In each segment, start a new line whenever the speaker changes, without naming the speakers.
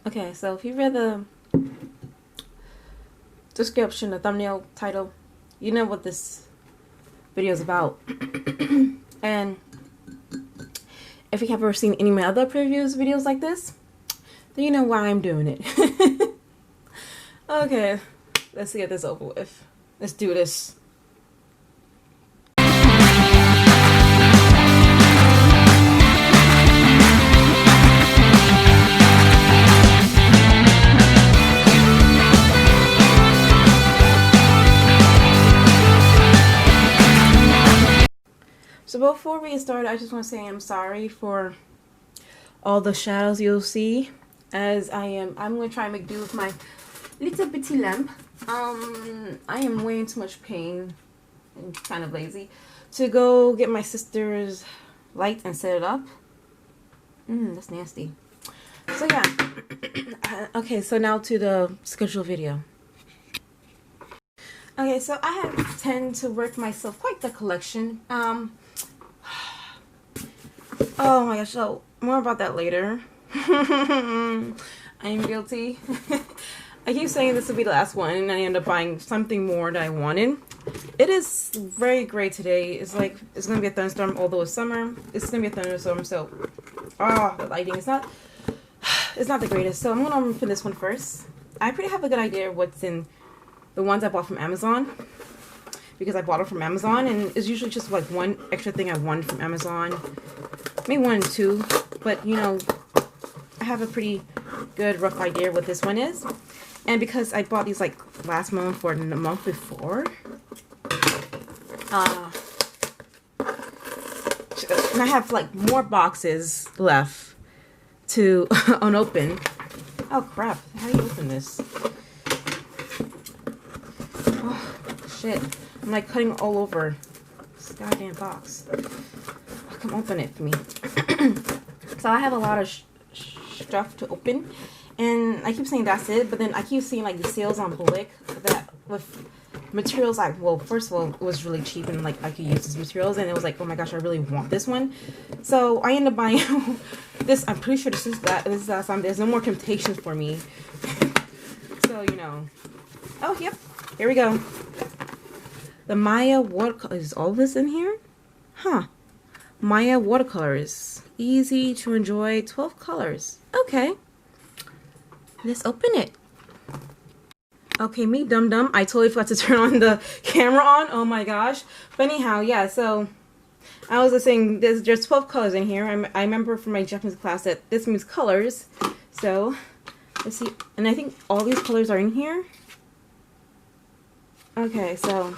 Okay, so if you read the description, the thumbnail title, you know what this video is about. And if you have ever seen any of my other previews videos like this, then you know why I'm doing it. Okay, let's get this over with. Let's do this. So before we get started, I just want to say I'm sorry for all the shadows you'll see, as I'm going to try and make do with my little bitty lamp. I am way in too much pain and kind of lazy to go get my sister's light and set it up. That's nasty. So yeah. Okay, so now to the scheduled video. Okay, so I tend to work myself quite the collection. Oh my gosh, so more about that later. I am guilty. I keep saying this will be the last one, and I end up buying something more that I wanted. It is very gray today. It's like it's gonna be a thunderstorm, although it's summer. It's gonna be a thunderstorm, so the lighting is not the greatest. So I'm gonna open this one first. I pretty have a good idea of what's in the ones I bought from Amazon, because I bought them from Amazon, and it's usually just like one extra thing I wanted from Amazon, maybe 1 and 2, but you know, I have a pretty good rough idea what this one is. And because I bought these like last month or the month before, and I have like more boxes left to unopen. Oh crap, how do you open this? Oh shit, I'm like cutting all over this goddamn box. Oh, come open it for me. So I have a lot of stuff to open, and I keep saying that's it, but then I keep seeing like the sales on Blick that with materials like, well, first of all, it was really cheap and like I could use these materials, and it was like, oh my gosh, I really want this one. So I ended up buying this. I'm pretty sure this is last time. There's no more temptations for me. So you know. Oh yep, here we go. The Maya watercolor. Is all this in here? Huh. Maya watercolors. Easy to enjoy, 12 colors. Okay. Let's open it. Okay, me dum-dum. I totally forgot to turn on the camera on. Oh my gosh. But anyhow, yeah, so I was just saying there's 12 colors in here. I remember from my Japanese class that this means colors. So let's see. And I think all these colors are in here. Okay, so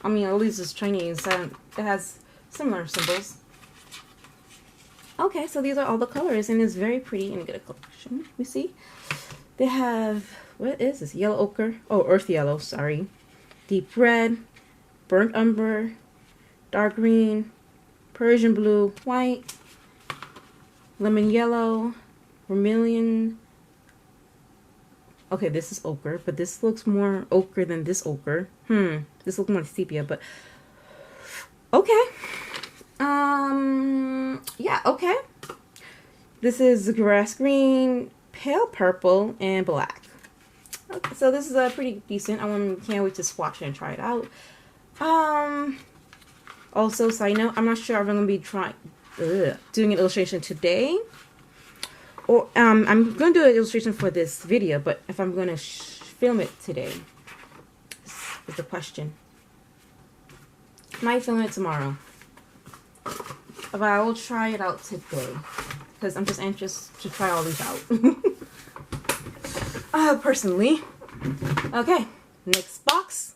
I mean, at least it's Chinese, so it has similar symbols. Okay, so these are all the colors, and it's very pretty in a good collection. Let me see. They have, what is this? Yellow ochre. Oh, earth yellow, sorry. Deep red, burnt umber, dark green, Persian blue, white, lemon yellow, vermilion. Okay, this is ochre, but this looks more ochre than this ochre. This looks more sepia, but okay. Yeah, okay. This is grass green, pale purple, and black. Okay, so this is pretty decent. Can't wait to swatch it and try it out. Also, side note, I'm not sure if I'm gonna be doing an illustration today, or I'm gonna do an illustration for this video. But if I'm gonna film it today is the question. Might film it tomorrow. But I will try it out today, because I'm just anxious to try all these out. Personally. Okay, next box.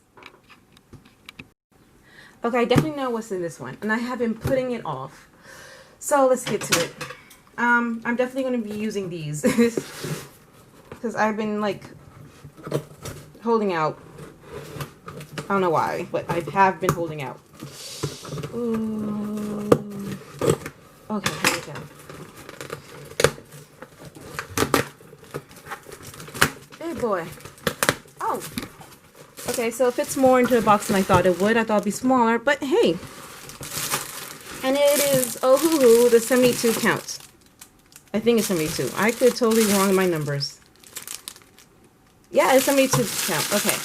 Okay, I definitely know what's in this one, and I have been putting it off. So let's get to it. I'm definitely going to be using these, because I've been like holding out. I don't know why, but I have been holding out. Ooh. Okay, here we go. Hey boy. Oh. Okay, so it fits more into the box than I thought it would. I thought it'd be smaller, but hey. And it is, oh hoo hoo, the 72 count. I think it's 72. I could totally be wrong in my numbers. Yeah, it's 72 count. Okay.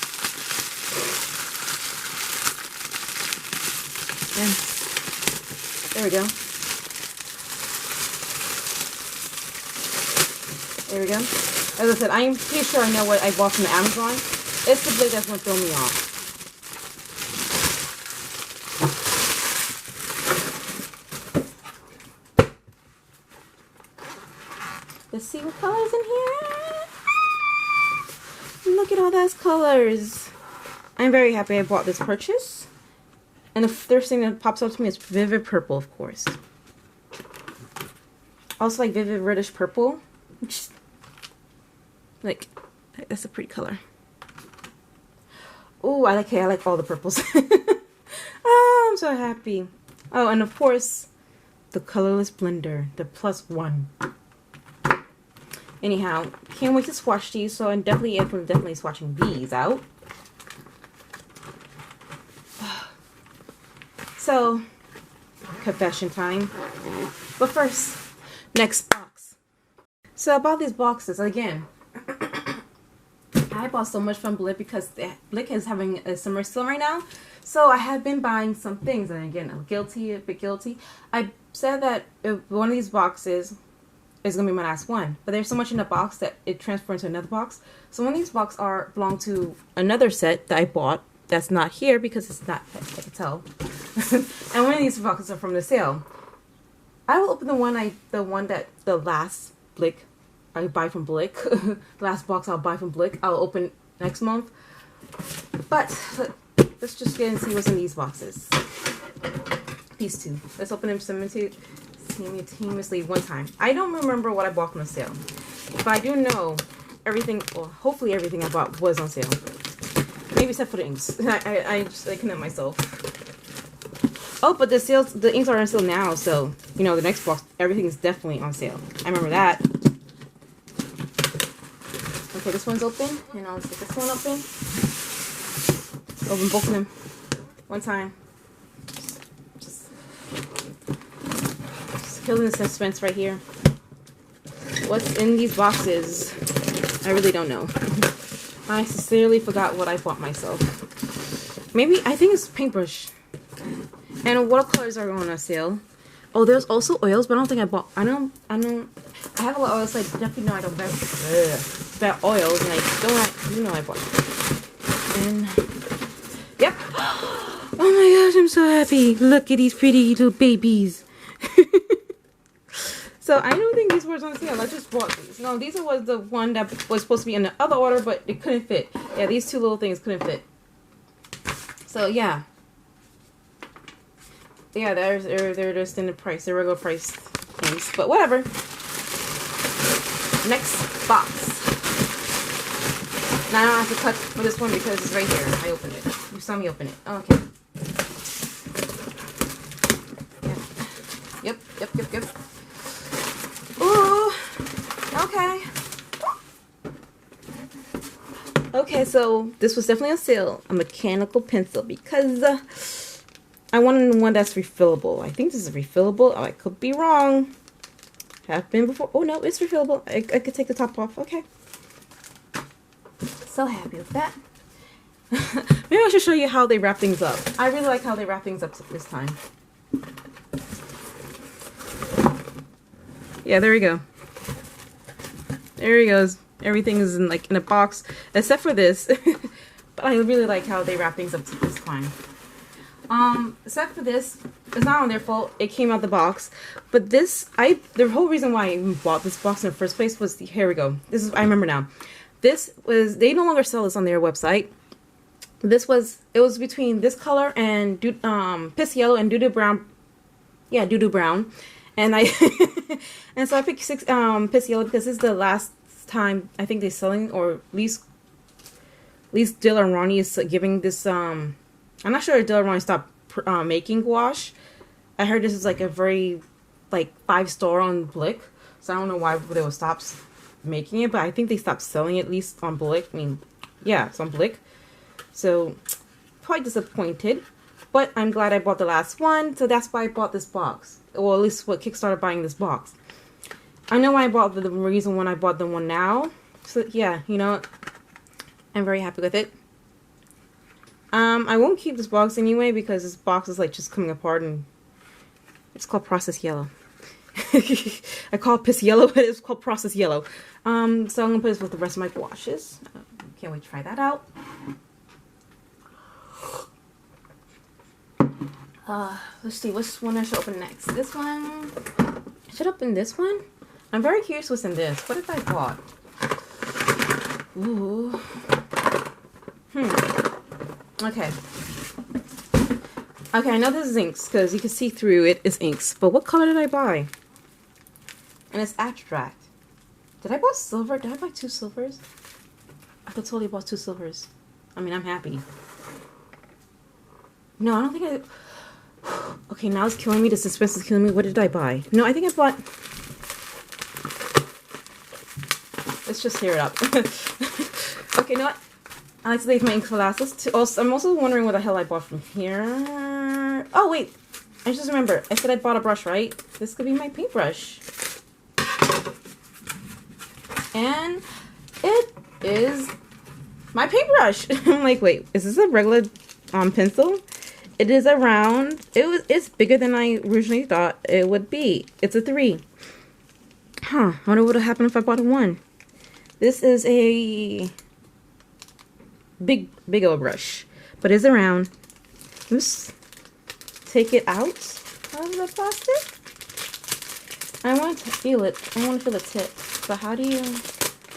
And there we go. There we go. As I said, I'm pretty sure I know what I bought from Amazon. It's the blade that's going to throw me off. Let's see what colors in here. Look at all those colors. I'm very happy I bought this purchase. And the first thing that pops up to me is vivid purple, of course. Also like vivid reddish purple. Which, like, that's a pretty color. Oh, I like all the purples. Oh, I'm so happy. Oh, and of course, the colorless blender, the +1. Anyhow, can't wait to swatch these, so I'm definitely swatching these out. So, confession time. But first, next box. So I bought these boxes again. I bought so much from Blick because Blick is having a summer sale right now. So I have been buying some things, and again, I'm guilty, a bit guilty. I said that if one of these boxes is gonna be my last one, but there's so much in the box that it transfers into another box. So one of these boxes belong to another set that I bought that's not here because it's not, I can tell. And one of these boxes are from the sale. I will open the last Blick I buy from Blick. The last box I'll buy from Blick, I'll open next month. But let's just get and see what's in these boxes. These two. Let's open them simultaneously one time. I don't remember what I bought from the sale, but I do know everything. Well, hopefully everything I bought was on sale. Maybe except for the inks. I connect myself. Oh, but the inks are on sale now, so you know the next box, everything is definitely on sale. I remember that. Okay, this one's open, and I'll get this one open. Open both of them one time. Just killing the suspense right here. What's in these boxes? I really don't know. I sincerely forgot what I bought myself. Maybe, I think it's paintbrush. And watercolors are on sale. Oh, there's also oils, but I don't think I bought. I have a lot of oils, so I definitely know I don't buy oils, and I I bought. And yep. Oh my gosh, I'm so happy. Look at these pretty little babies. So I don't think these were on sale. I just bought these. No, these was the one that was supposed to be in the other order, but it couldn't fit. Yeah, these two little things couldn't fit. So yeah. Yeah, they're just in the price, the regular price things, but whatever. Next box. Now I don't have to cut for this one because it's right here. I opened it. You saw me open it. Oh, okay. Yeah. Yep. Ooh. Okay. Okay, so this was definitely on sale. A mechanical pencil because I wanted one that's refillable. I think this is refillable. Oh, I could be wrong. Have been before. Oh, no, it's refillable. I could take the top off. Okay. So happy with that. Maybe I should show you how they wrap things up. I really like how they wrap things up this time. Yeah, there we go. There he goes. Everything is in a box, except for this. But I really like how they wrap things up this time. Except for this, it's not on their fault. It came out the box. But this, the whole reason why I even bought this box in the first place was, here we go. I remember now. This was, they no longer sell this on their website. It was between this color and piss yellow and doo-doo brown. Yeah, doo-doo brown. And and so I picked piss yellow because this is the last time I think they're selling, or at least Dilla and Ronnie is giving this, I'm not sure if Dilla and Ronnie stopped making gouache. I heard this is a very 5-star on Blick, so I don't know why they would stop making it, but I think they stopped selling it, at least on Blick. I mean, yeah, it's on Blick. So quite disappointed, but I'm glad I bought the last one, so that's why I bought this box. Well, at least what kickstarted buying this box. I know why I bought the reason when I bought the one now. So yeah, you know, I'm very happy with it. I won't keep this box anyway because this box is like just coming apart, and it's called processed yellow. I call it piss yellow, but it's called processed yellow. So I'm gonna put this with the rest of my washes. Can't wait to try that out. Let's see, which one I should open next? This one? I should open this one? I'm very curious what's in this. What have I bought? Ooh. Okay. Okay, I know this is inks because you can see through it is inks. But what color did I buy? And it's abstract. Did I buy silver? Did I buy 2 silvers? I could totally bought 2 silvers. I mean, I'm happy. No, I don't think I... Okay, now it's killing me. The suspense is killing me. What did I buy? No, I think I bought... Let's just tear it up. Okay, you know what? I like to leave my ink for last. I'm also wondering what the hell I bought from here. Oh, wait. I just remember. I said I bought a brush, right? This could be my paintbrush. And it is my paintbrush. I'm like, wait, is this a regular pencil? It is a round. It's bigger than I originally thought it would be. It's a 3. Huh. I wonder what would happen if I bought a 1. This is a big old brush, but it's a round. Let's take it out of the plastic. I want to feel it. I want to feel the tip. But how do you...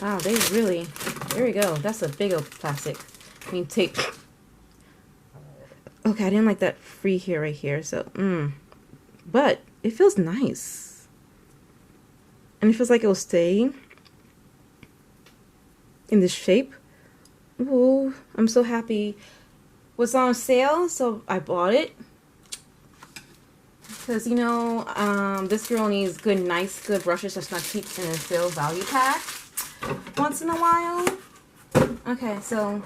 Wow, they really... There we go. That's a big old plastic. I mean, tape. Okay, I didn't like that free here, right here. So, but it feels nice. And it feels like it will stay in this shape. Ooh, I'm so happy. It was on sale, so I bought it. Because, you know, this girl needs good brushes that's not cheap in a sale value pack once in a while. Okay, so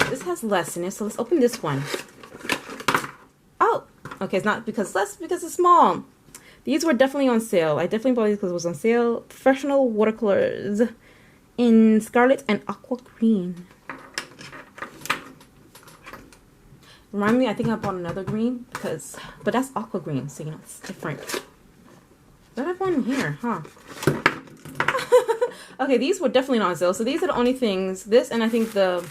this has less in it, so let's open this one. Oh, okay, it's not because less, because it's small. These were definitely on sale. I definitely bought these because it was on sale. Professional watercolors in scarlet and aqua green. Remind me, I think I bought another green but that's aqua green, so you know it's different. But I have one here, huh? Okay, these were definitely not on sale. So these are the only things. This and I think the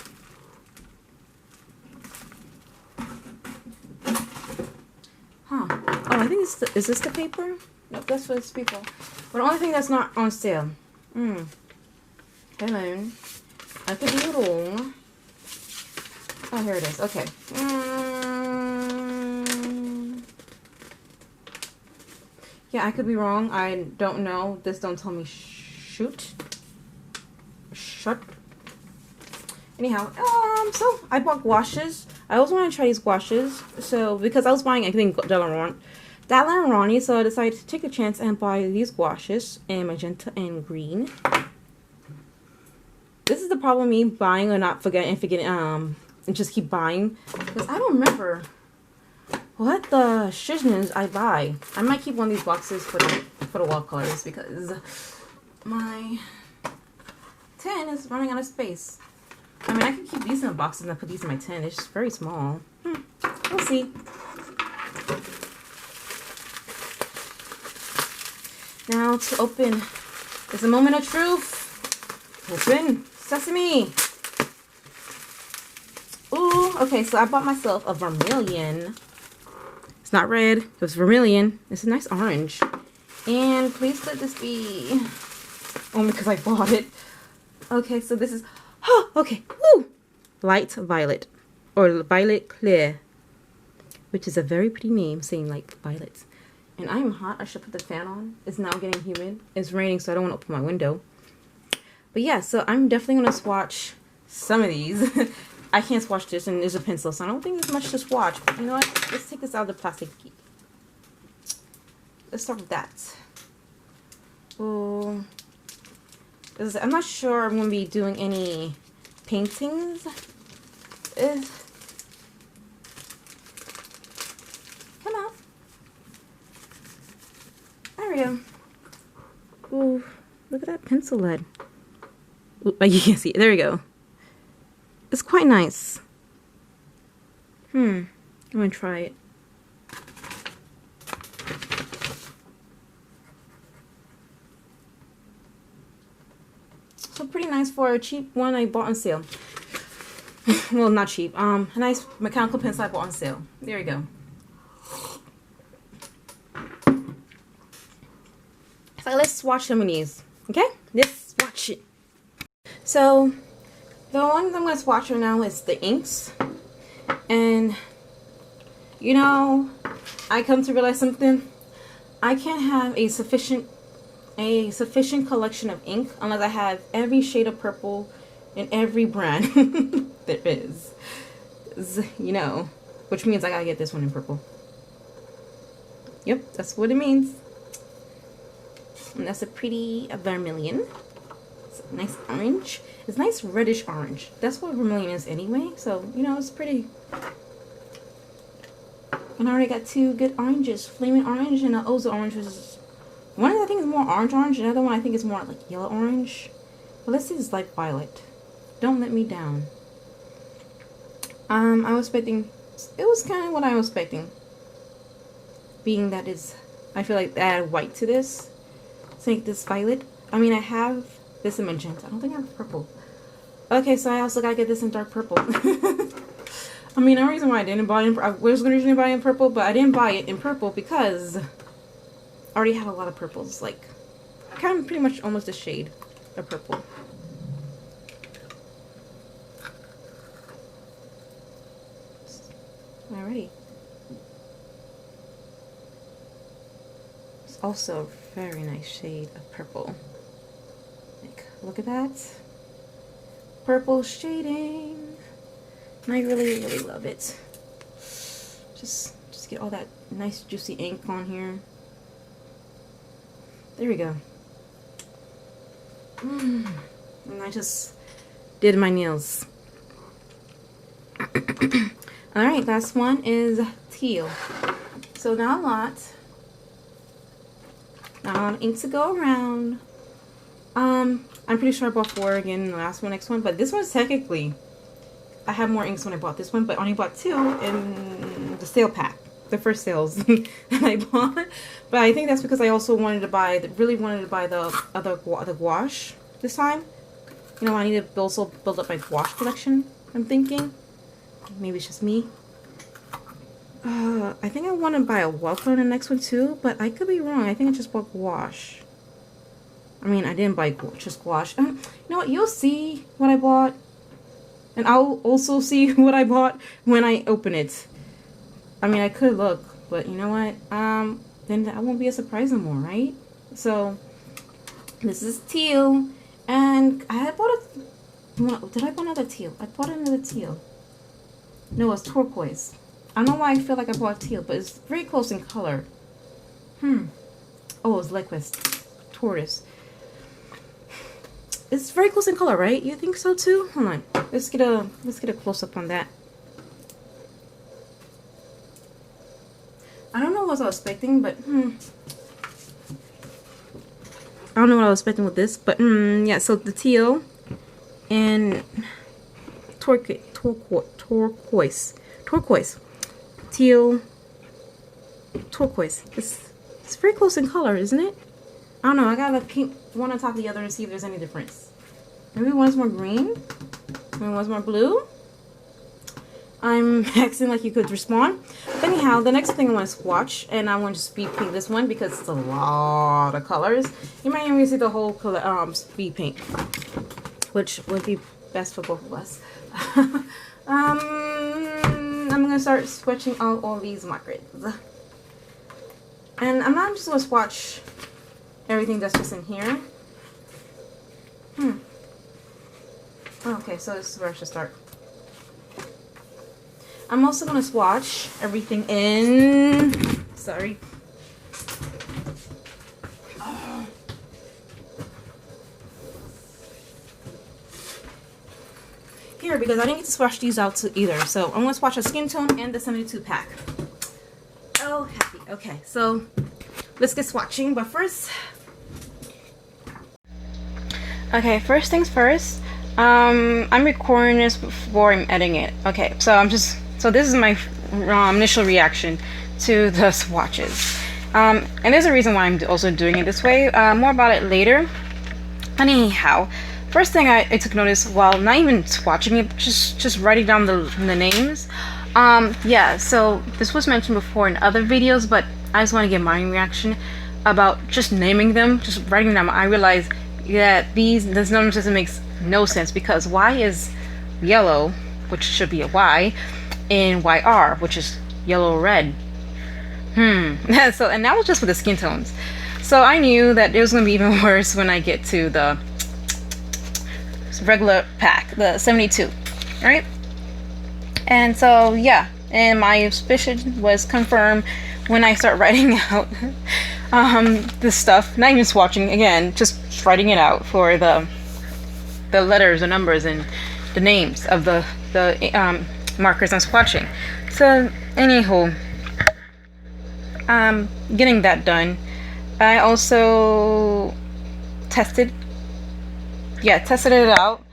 Oh, I think it's is this the paper? Nope, that's for this paper. But the only thing that's not on sale. Hello. I could be wrong. Oh, here it is. Okay. Yeah, I could be wrong. I don't know. This don't tell me shut. Anyhow, so I bought gouaches. I always want to try these gouaches. So, because I was buying, I think, Dalla and Ronnie, so I decided to take a chance and buy these gouaches in magenta and green. This is the problem with me buying or not forgetting and just keep buying. Because I don't remember what the shiznens I buy. I might keep one of these boxes for the wall colors because my tin is running out of space. I mean, I could keep these in a box and put these in my tin. It's just very small. We'll see. Now to open is a moment of truth. Open sesame. Ooh, okay, so I bought myself a vermilion. It's not red, it was vermilion. It's a nice orange. And please let this be only because I bought it. Okay, so this is, oh, okay, woo! Light violet, or violet clear, which is a very pretty name, saying like violets. And I'm hot, I should put the fan on. It's now getting humid. It's raining, so I don't want to open my window. But yeah, so I'm definitely going to swatch some of these. I can't swatch this, and there's a pencil, so I don't think there's much to swatch. But you know what? Let's take this out of the plastic. Let's start with that. Oh, I'm not sure I'm going to be doing any paintings. Come on. There we go. Oh, look at that pencil lead. Ooh, you can see it. There we go. It's quite nice. I'm gonna try it. So pretty nice for a cheap one I bought on sale. Well, not cheap. A nice mechanical pencil I bought on sale. There you go. So let's swatch some of these. Okay? Let's swatch it. So the one I'm going to swatch right now is the inks. And you know, I come to realize something. I can't have a sufficient collection of ink unless I have every shade of purple in every brand there is. You know, which means I gotta get this one in purple. Yep, that's what it means. And that's a pretty vermilion. It's a nice orange. It's nice reddish orange. That's what vermilion is anyway. So, you know, it's pretty. And I already got two good oranges. Flaming orange and an Oza orange, which is one I think is more orange. Another one I think is more like yellow orange. But let's see this light violet. Don't let me down. I was expecting, it was kind of what I was expecting. Being that is, I feel like add white to this. So like this violet. I mean, I have this in magenta. I don't think I have purple. Okay, so I also gotta get this in dark purple. I mean, the reason why I didn't buy it, I was originally buy it in purple, but I didn't buy it in purple because I already have a lot of purples. Like, kind of pretty much almost a shade of purple. Alrighty. It's also a very nice shade of purple. Like, look at that. Purple shading. And I really, really love it. Just get all that nice juicy ink on here. There we go. And I just did my nails. Alright, last one is teal. So not a lot. Not a lot of ink to go around. I'm pretty sure I bought 4 again in the last one, next one, but this one's technically, I have more inks when I bought this one, but I only bought 2 in the sale pack, the first sales that I bought. But I think that's because I also wanted to buy, really wanted to buy the gouache this time. You know, I need to also build up my gouache collection, I'm thinking. Maybe it's just me. I think I want to buy a watercolor in the next one too, but I could be wrong. I think I just bought gouache. I mean, I didn't buy just gouache. You know what? You'll see what I bought. And I'll also see what I bought when I open it. I mean, I could look, but you know what? Then that won't be a surprise anymore, right? So, this is teal. And I had bought a... Did I buy another teal? I bought another teal. No, it's turquoise. I don't know why I feel like I bought teal, but it's very close in color. Oh, it's liquid. Tortoise. It's very close in color, right? You think so too? Hold on. Let's get a close up on that. I don't know what I was expecting, but I don't know what I was expecting with this, but yeah. So the teal and turquoise, teal, turquoise. It's very close in color, isn't it? I don't know. I gotta keep one on top of the other and see if there's any difference. Maybe one's more green, maybe one's more blue. I'm acting like you could respond. But anyhow, the next thing I want to swatch, and I want to speed paint this one because it's a lot of colors. You might even see the whole color, speed paint, which would be best for both of us. I'm gonna start swatching out all these markers, and I'm not just gonna swatch everything that's just in here. Okay, so this is where I should start. I'm also gonna swatch everything in. Sorry. Here, because I didn't get to swatch these out too either. So I'm gonna swatch a skin tone and the 72 pack. Oh, happy. Okay, so let's get swatching. But first, Okay, first things first. I'm recording this before I'm editing it. Okay, so this is my initial reaction to the swatches. And there's a reason why I'm also doing it this way. More about it later. Anyhow, first thing I took notice while not even swatching it, just writing down the names. Yeah, so this was mentioned before in other videos, but I just want to get my reaction about just naming them, just writing them. I realized that this number system makes no sense because Y is yellow, which should be a Y, and YR, which is yellow red. So, and that was just with the skin tones. So I knew that it was going to be even worse when I get to the regular pack, the 72, right? And so, yeah, and my suspicion was confirmed when I start writing out this stuff, not even swatching, again, just writing it out for the letters, the numbers, and the names of the markers I'm swatching. So, anywho, getting that done, I also tested it out,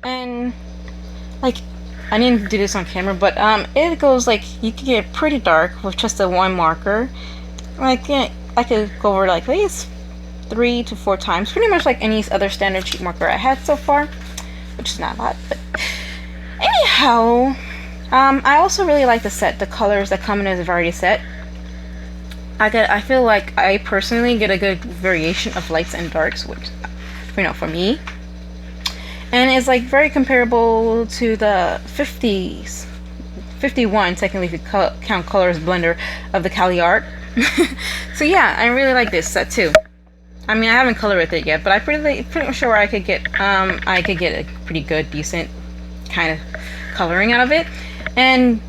and like, I didn't do this on camera, but it goes like, you can get pretty dark with just a one marker. Like, yeah, I could go over like at least 3 to 4 times, pretty much like any other standard cheat marker I had so far, which is not a lot. But anyhow, I also really like the set, the colors that come in as a variety set. I feel like I personally get a good variation of lights and darks, which, you know, for me. And it's like very comparable to the 51, technically if you count colors blender of the Cali Art. So yeah, I really like this set too. I mean, I haven't colored with it yet, but I'm pretty sure I could get a pretty good, decent kind of coloring out of it. And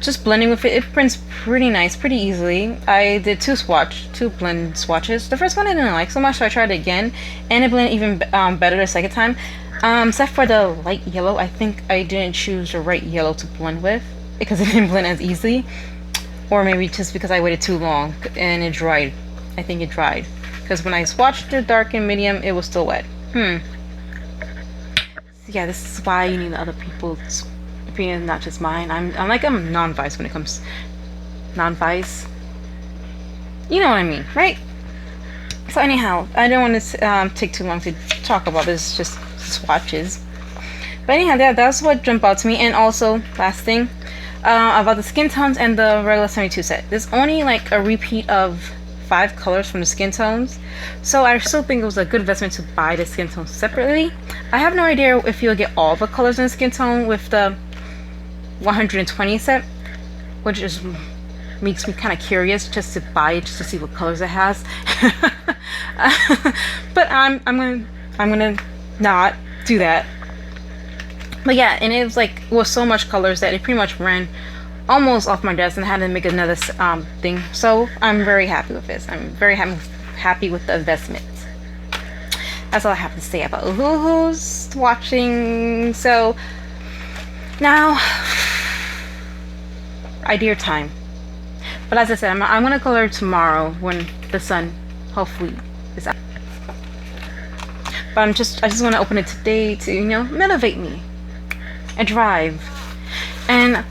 just blending with it, it prints pretty nice, pretty easily. I did two blend swatches. The first one I didn't like so much, so I tried it again, and it blended even better the second time. Except for the light yellow, I think I didn't choose the right yellow to blend with because it didn't blend as easily, or maybe just because I waited too long and it dried. I think it dried because when I swatched the dark and medium, it was still wet. So yeah, this is why you need other people's opinion, not just mine. I'm non-biased when it comes non-biased. You know what I mean, right? So anyhow, I don't want to take too long to talk about this. Just swatches. But anyhow, that's what jumped out to me. And also, last thing about the skin tones and the regular 72 set. There's only like a repeat of 5 colors from the skin tones, so I still think it was a good investment to buy the skin tones separately. I have no idea if you'll get all the colors in the skin tone with the 120 set, which is makes me kind of curious just to buy it, just to see what colors it has. But I'm gonna not do that. But yeah, and it was so much colors that it pretty much ran almost off my desk, and I had to make another thing. So I'm very happy with this. I'm very happy with the investment. That's all I have to say about who's watching. So now, idea time. But as I said, I'm gonna color tomorrow when the sun hopefully is out. But I just want to open it today to, you know, motivate me and drive. And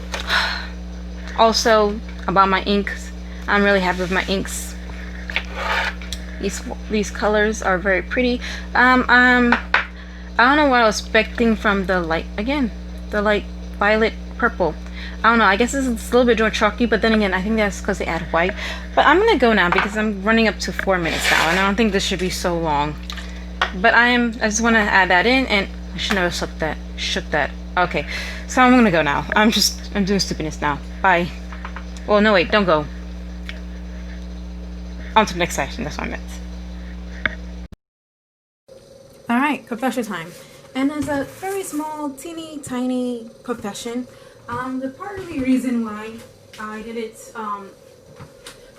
also about my inks, I'm really happy with my inks. These colors are very pretty. I don't know what I was expecting from the light violet purple. I don't know, I guess it's a little bit more chalky, but then again, I think that's because they add white. But I'm gonna go now because I'm running up to 4 minutes now, and I don't think this should be so long. But I just want to add that in, and I should never shook that. Okay, so I'm gonna go now. I'm doing stupidness now. Bye. Well, no, wait, don't go. On to the next section. That's what I meant. All right, confession time. And as a very small, teeny, tiny confession, the part of the reason why I didn't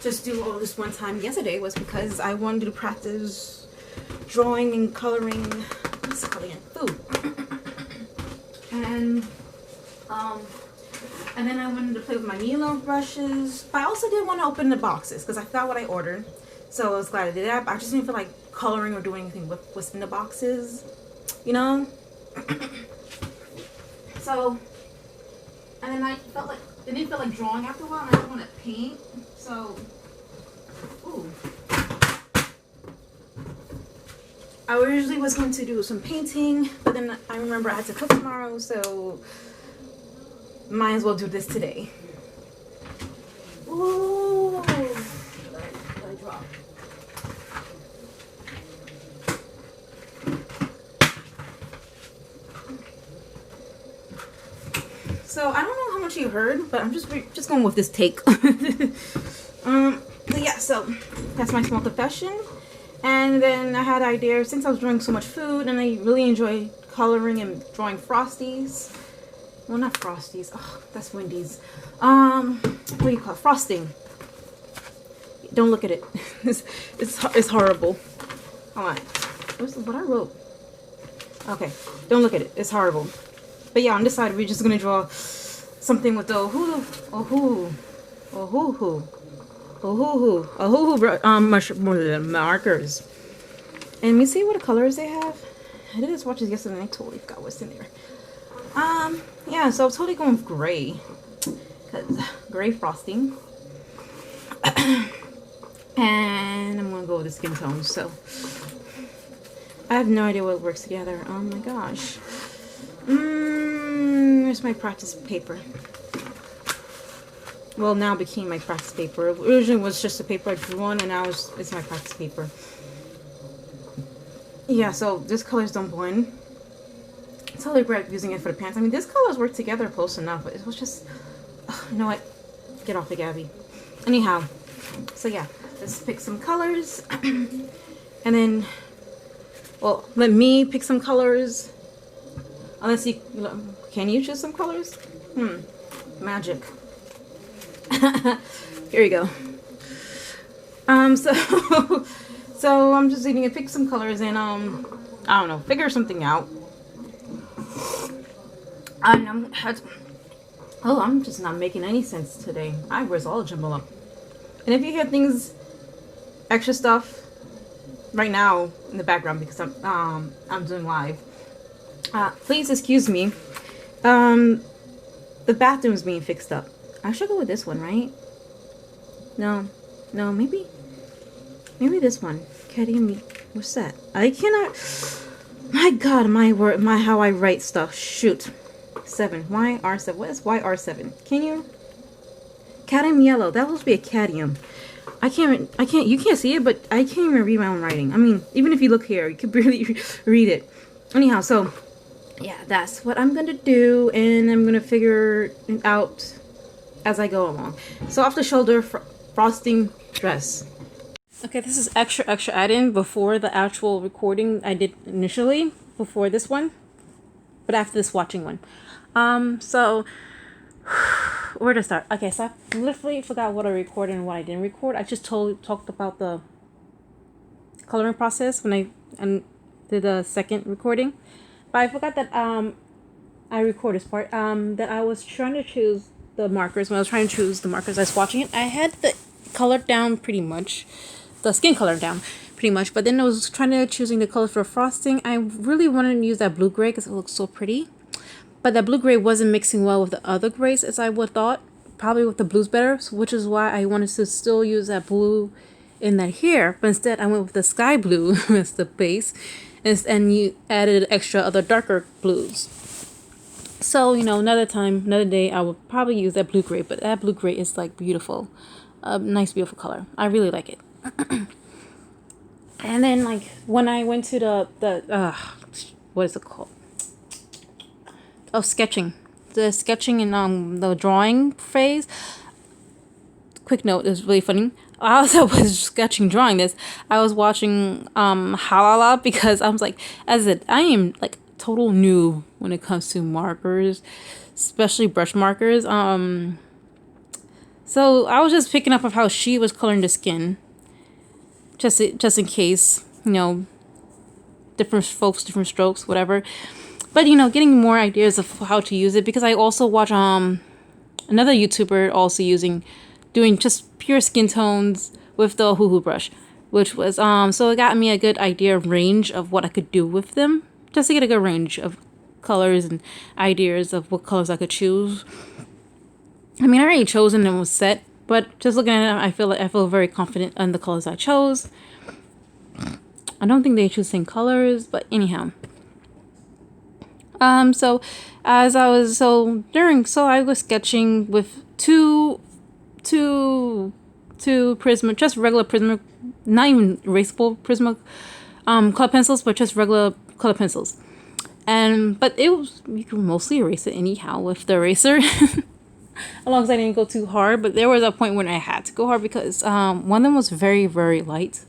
just do all this one time yesterday was because I wanted to practice drawing and coloring food. And then I wanted to play with my Milo brushes, but I also did want to open the boxes because I forgot what I ordered. So I was glad I did that. But I just didn't feel like coloring or doing anything with what's in the boxes, you know. So, and then I felt like it didn't feel like drawing after a while, and I didn't want to paint. So, ooh. I originally was going to do some painting, but then I remember I had to cook tomorrow, so might as well do this today. Ooh. Let it drop. So I don't know how much you heard, but I'm just going with this take. But yeah, so that's my small confession. And then I had an idea, since I was drawing so much food and I really enjoy coloring and drawing Frosties. Well, not Frosties. Oh, that's Wendy's. What do you call it? Frosting. Don't look at it. It's horrible. Hold on. What I wrote? Okay. Don't look at it. It's horrible. But yeah, on this side, we're just going to draw something with the markers. And let me see what the colors they have. I did just watch this yesterday and I totally forgot what's in there. Yeah, so I'm totally going with gray. Cause gray frosting. And I'm going to go with the skin tone. So I have no idea what works together. Oh my gosh. Where's my practice paper? Well, now it became my practice paper. It originally was just a paper I drew on, and now it's my practice paper. Yeah, so this colors don't blend. It's totally regret using it for the pants. I mean, these colors work together close enough, but it was just, you know what? Get off it, Gabby. Anyhow, so yeah, let's pick some colors, and then, well, let me pick some colors. Unless you, can you choose some colors? Magic. Here we go. So I'm just going to pick some colors and I don't know, figure something out. I'm just not making any sense today. I was all jumbled up. And if you hear things, extra stuff right now in the background because I'm doing live, please excuse me. The bathroom's being fixed up. I should go with this one, right? No, maybe this one. Cadmium. What's that? I cannot. My God, my how I write stuff. Shoot. 7. YR7. What is YR7? Can you? Cadmium yellow. That must be a cadmium. I can't. You can't see it, but I can't even read my own writing. I mean, even if you look here, you could barely read it. Anyhow, so yeah, that's what I'm gonna do, and I'm gonna figure it out as I go along. So off the shoulder frosting dress. Okay, this is extra add-in before the actual recording I did initially, before this one, but after this watching one. So where to start? Okay, so I literally forgot what I recorded and what I didn't record. I just talked about the coloring process when I did the second recording, but I forgot that I recorded this part. That I was trying to choose the markers. When I was trying to choose the markers, I was watching it. I had the color down pretty much, the skin color down pretty much, but then I was trying to choosing the color for frosting. I really wanted to use that blue gray because it looks so pretty, but that blue gray wasn't mixing well with the other grays as I would thought, probably with the blues better, which is why I wanted to still use that blue in that here, but instead I went with the sky blue as the base, and you added extra other darker blues. So, you know, another day, I would probably use that blue gray, but that blue gray is like beautiful. Nice, beautiful color. I really like it. And then, like, when I went to the what is it called? Oh, sketching. The sketching and the drawing phase. Quick note, is really funny. As I was sketching, drawing this, I was watching Halala because I was like, as I said, I am like total noob when it comes to markers, especially brush markers. So I was just picking up of how she was coloring the skin, just in case, you know, different folks, different strokes, whatever. But you know, getting more ideas of how to use it, because I also watch another YouTuber also doing just pure skin tones with the hoo-hoo brush.
which was so it got me a good idea of range of what I could do with them, just to get a good range of colors and ideas of what colors I could choose. I mean, I already chosen and was set, but just looking at it, I feel very confident in the colors I chose. I don't think they choose the same colors, but anyhow. So as I was I was sketching with two Prisma, just regular Prisma, not even erasable Prisma color pencils, but just regular color pencils. But you can mostly erase it anyhow with the eraser. As long as I didn't go too hard, but there was a point when I had to go hard because one of them was very, very light.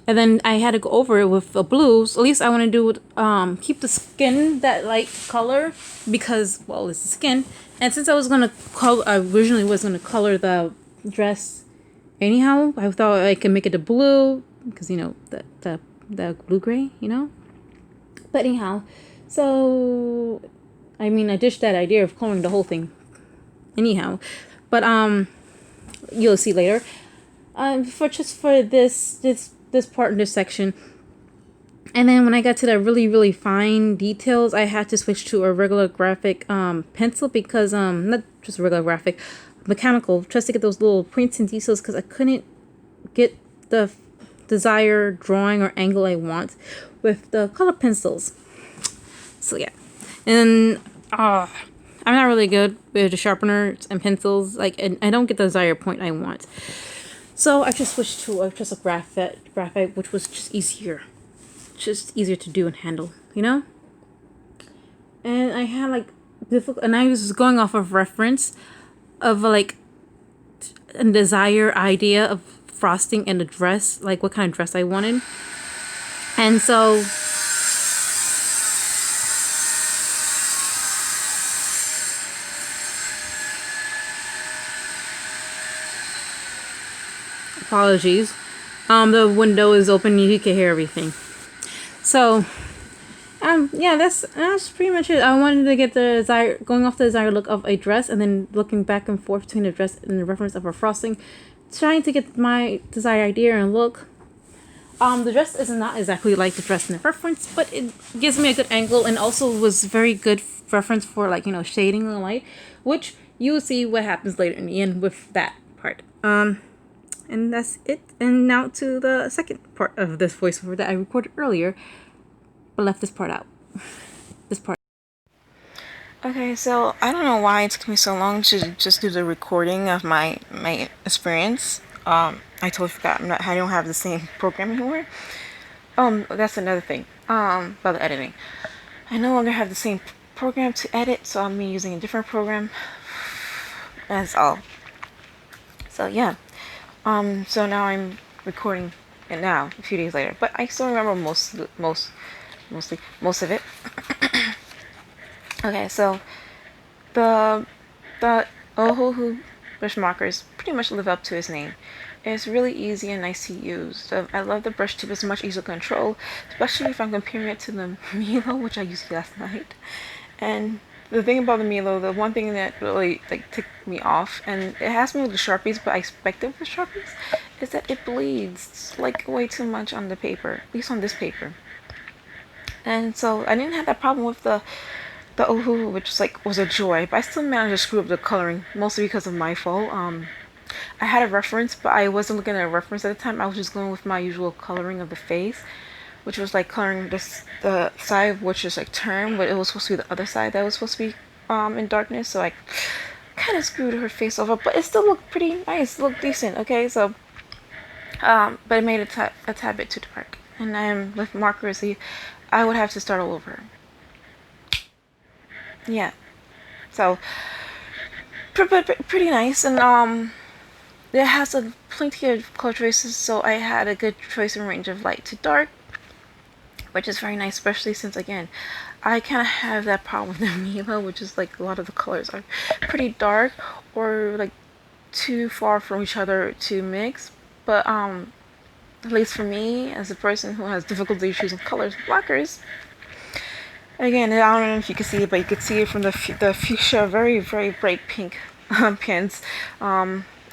And then I had to go over it with a blue. So at least I want to do keep the skin that light color because, well, it's the skin. And since I originally was gonna color the dress anyhow, I thought I could make it a blue because the blue gray, But anyhow, so I mean I ditched that idea of coloring the whole thing. Anyhow, but you'll see later. For this part in this section. And then when I got to the really, really fine details, I had to switch to a regular graphic pencil because, not just a regular graphic, mechanical, just to get those little points and details because I couldn't get the desired drawing or angle I want with the color pencils. So yeah. And I'm not really good with the sharpeners and pencils, and I don't get the desired point I want. So I just switched to just a graphite, which was just easier to do and handle, And I had and I was going off of reference of a desired idea of frosting in the dress, what kind of dress I wanted, and so. Apologies. The window is open. You can hear everything. So, yeah, that's pretty much it. I wanted to get going off the desired look of a dress, and then looking back and forth between the dress and the reference of a frosting, trying to get my desired idea and look. The dress is not exactly like the dress in the reference, but it gives me a good angle, and also was very good reference for shading the light, which you will see what happens later in the end with that part. And that's it. And now to the second part of this voiceover that I recorded earlier, but left this part out.
Okay, so I don't know why it took me so long to just do the recording of my experience. I totally forgot. I don't have the same program anymore. That's another thing. About the editing, I no longer have the same program to edit, so I'm using a different program. That's all. So yeah. So now I'm recording it now, a few days later, but I still remember most of it. Okay, so the Ohuhu brush markers pretty much live up to its name. It's really easy and nice to use. So I love the brush tip. It's much easier to control, especially if I'm comparing it to the Milo, which I used last night. And the thing about the Milo, the one thing that really ticked me off, and it has me with the Sharpies, but I expect it with Sharpies, is that it bleeds way too much on the paper, at least on this paper. And so I didn't have that problem with the Ohuhu, which was a joy, but I still managed to screw up the coloring, mostly because of my fault. I had a reference, but I wasn't looking at a reference at the time. I was just going with my usual coloring of the face, which was coloring the side which is turned, but it was supposed to be the other side that was supposed to be in darkness, so I kind of screwed her face over, but it still looked pretty nice, looked decent. Okay, so but it made it a tad bit too dark, and with markers I would have to start all over. Yeah, so pretty nice, and it has plenty of color choices, so I had a good choice and range of light to dark, which is very nice, especially since, again, I kind of have that problem with the Milo, which is a lot of the colors are pretty dark or too far from each other to mix. But at least for me, as a person who has difficulty choosing colors with blockers, again, I don't know if you can see it, but you can see it from the fuchsia, very, very bright pink pens.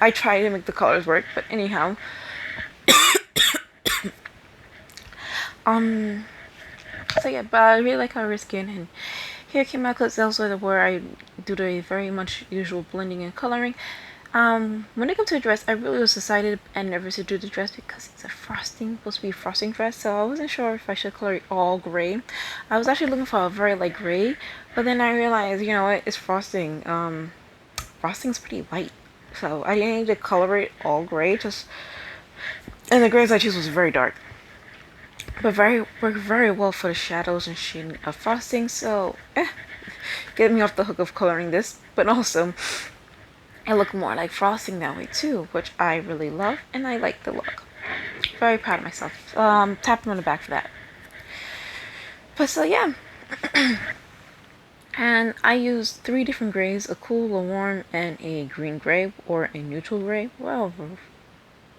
I tried to make the colors work, but anyhow. So yeah, but I really like how we're skin, and here came my clips also where I do the very much usual blending and coloring. When it comes to a dress, I really was excited and nervous to do the dress because it's a frosting, supposed to be a frosting dress, so I wasn't sure if I should color it all gray. I was actually looking for a very light gray, but then I realized, you know what, it's frosting. Frosting's pretty white, so I didn't need to color it all gray, just, and the grays I chose was very dark. But worked very well for the shadows and shading of frosting, so get me off the hook of coloring this, but also it looked more like frosting that way too, which I really love, and I like the look. Very proud of myself. Tap him on the back for that. But so yeah, and I used 3 different grays: a cool, a warm, and a green gray, or a neutral gray. Well,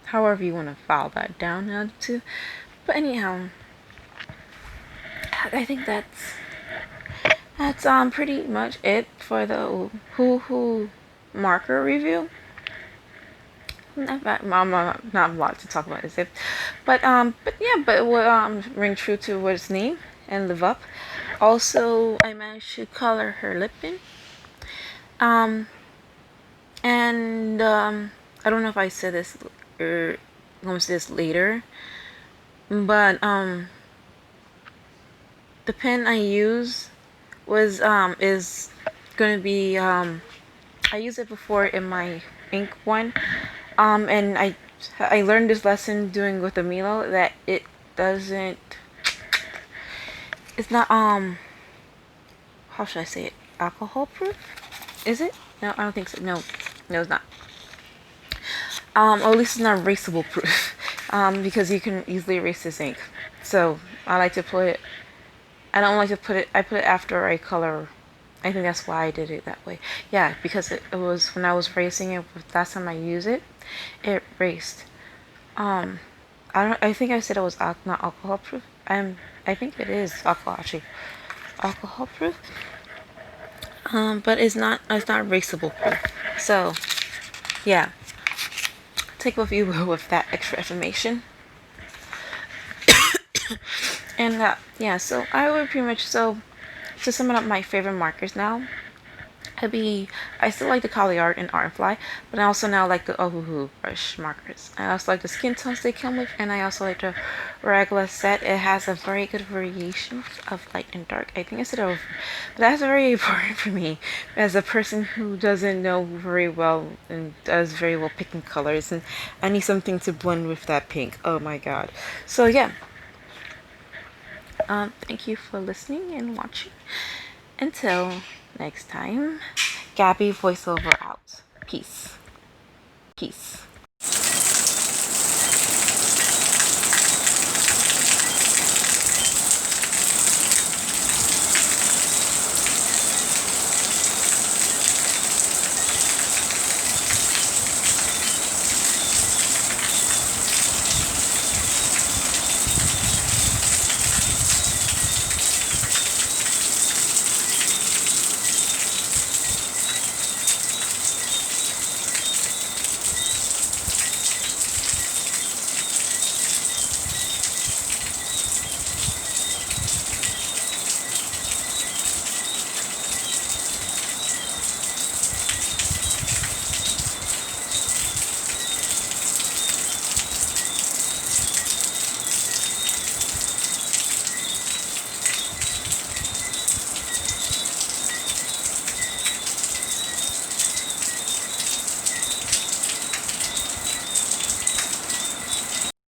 however you want to file that down now to. But anyhow, I think that's pretty much it for the Who marker review. Not a lot to talk about, is it? But yeah, but it will ring true to what its name and live up. Also, I managed to color her lip in. And I don't know if I said this or I'm gonna say this later, but the pen I use was is gonna be I used it before in my ink one, and I learned this lesson doing with the Milo that it doesn't, it's not how should I say it, alcohol proof, is it? No, I don't think so. No, it's not. Or at least it's not erasable proof, because you can easily erase this ink. So I like to put it, I don't like to put it, I put it after I color. I think that's why I did it that way. Yeah, because it was when I was erasing it last time I used it, it erased. I think I said it was not alcohol proof. I think it is alcohol proof. But it's not erasable proof. So yeah, take what you will with that extra information. And yeah, so I would pretty much, so to sum it up, my favorite markers now, I still like the Art and Artfly, but I also now like the Ohuhu brush markers. I also like the skin tones they come with, and I also like the regular set. It has a very good variation of light and dark. I think I said but that's very important for me as a person who doesn't know very well and does very well picking colors, and I need something to blend with that pink. Oh my god. So yeah. Thank you for listening and watching. Until next time, Gabby voiceover out. Peace. Peace.